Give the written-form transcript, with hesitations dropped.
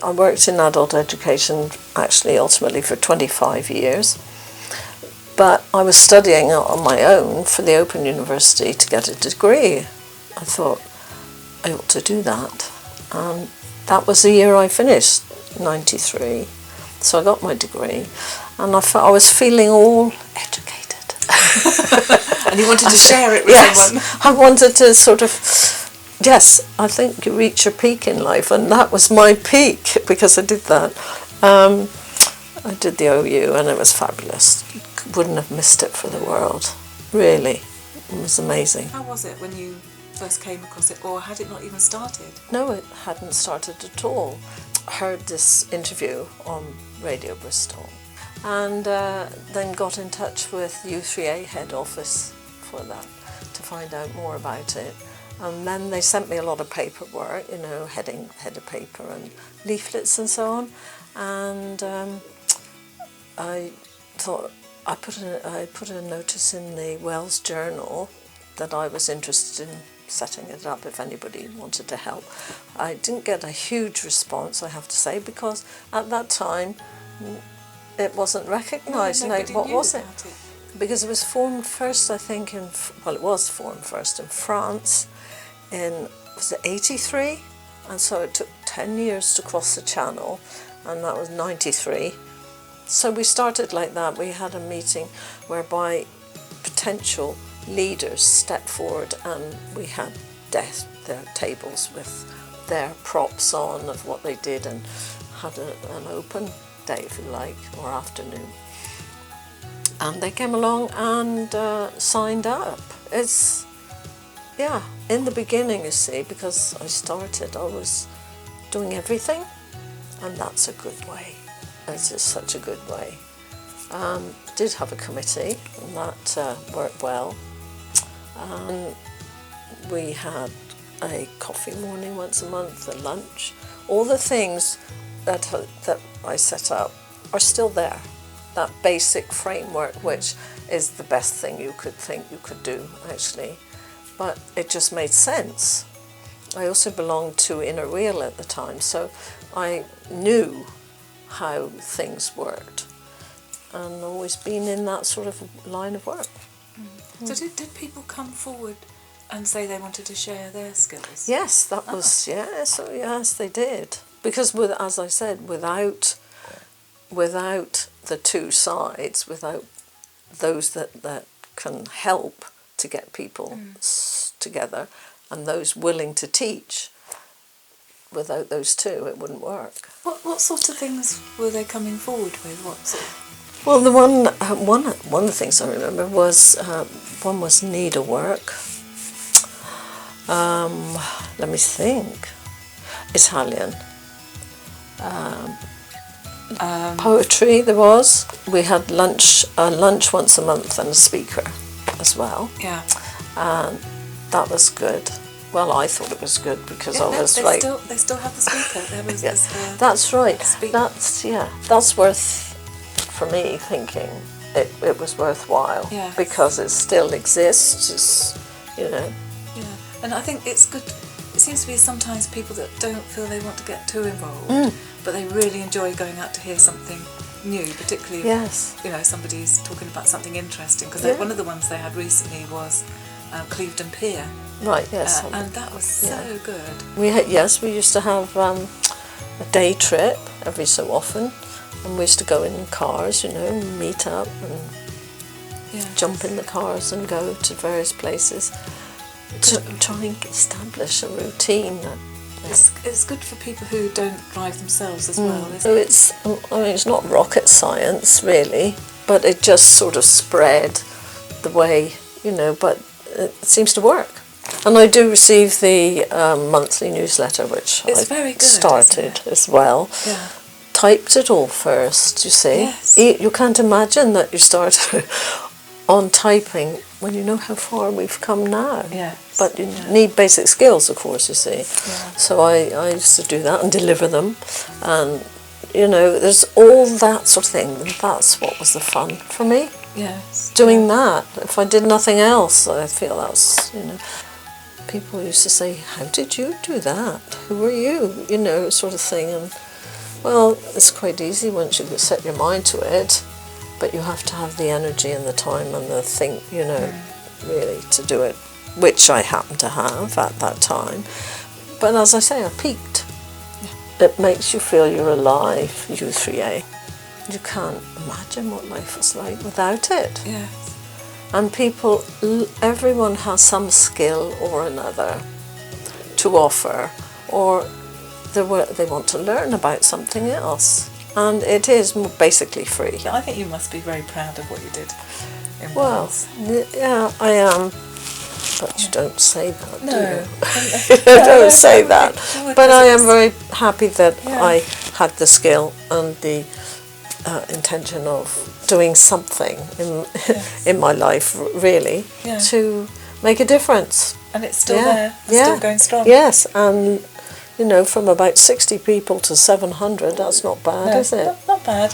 I worked in adult education actually ultimately for 25 years. But I was studying on my own for the Open University to get a degree. I thought I ought to do that. And that was the year I finished, 93. So I got my degree and I was feeling all educated. And you wanted to share it with someone. I wanted to sort of, yes, I think you reach your peak in life, and that was my peak because I did that. I did the OU and it was fabulous. Wouldn't have missed it for the world, really. It was amazing. How was it when you first came across it, or had it not even started? No, it hadn't started at all. I heard this interview on Radio Bristol and then got in touch with u3a head office for that to find out more about it. And then they sent me a lot of paperwork, you know, header paper and leaflets and so on. And I thought, I put a notice in the Wells Journal that I was interested in setting it up if anybody wanted to help. I didn't get a huge response, I have to say, because at that time it wasn't recognised. No, what was it? Because it was formed first, I think, it was formed first in France in, was it 83? And so it took 10 years to cross the channel, and that was 93. So we started like that. We had a meeting whereby potential leaders stepped forward and we had their tables with their props on of what they did and had an open day, if you like, or afternoon. And they came along and signed up. It's, yeah, in the beginning, you see, because I started, I was doing everything, and that's a good way. It's just such a good way. Did have a committee, and that worked well. We had a coffee morning once a month, a lunch. All the things that I set up are still there. That basic framework, which is the best thing you could think you could do, actually. But it just made sense. I also belonged to Inner Wheel at the time, so I knew how things worked, and always been in that sort of line of work. So did people come forward and say they wanted to share their skills? Yes, that was, yes, they did. Because, as I said, without the two sides, without those that can help to get people together, and those willing to teach, without those two, it wouldn't work. What sort of things were they coming forward with? What sort of... Well, the one of the things I remember was one was needlework. Let me think. Italian. Poetry. There was. We had lunch once a month and a speaker as well. Yeah. And that was good. Well, I thought it was good because I was like... They still have the speaker. There was that's right. That's worth, for me, thinking it was worthwhile. Yes. Because it still exists, you know. Yeah, and I think it's good. It seems to be sometimes people that don't feel they want to get too involved, but they really enjoy going out to hear something new, particularly if, you know, somebody's talking about something interesting. Because one of the ones they had recently was Clevedon Pier. Right, yes. And that was so good. We used to have a day trip every so often, and we used to go in cars, you know, and meet up and jump in the cars and go to various places to try and establish a routine. It's good for people who don't drive themselves as well, isn't it? So it's not rocket science really, but it just sort of spread the way, you know, but it seems to work. And I do receive the monthly newsletter, which I started as well. Yeah. Typed it all first, you see. Yes. You can't imagine that you start on typing when you know how far we've come now. Yes. But you need basic skills, of course, you see. Yeah. So I used to do that and deliver them. And, you know, there's all that sort of thing. And that's what was the fun for me. Yes. Doing that. If I did nothing else, I feel that's, you know... People used to say, how did you do that? Who are you? You know, sort of thing. And Well, it's quite easy once you set your mind to it, but you have to have the energy and the time and the think, you know, really to do it, which I happened to have at that time. But as I say, I peaked. Yeah. It makes you feel you're alive, u3a. You can't imagine what life was like without it. Yes. And people, everyone has some skill or another to offer, or they want to learn about something else. And it is basically free. I think you must be very proud of what you did in Wales. Well, yeah, I am. But you don't say that, no. do you? You don't say that. But I am very happy that I had the skill and the intention of doing something in my life, really, to make a difference. And it's still there, it's still going strong. Yes, and you know, from about 60 people to 700, that's not bad, is it? Not bad.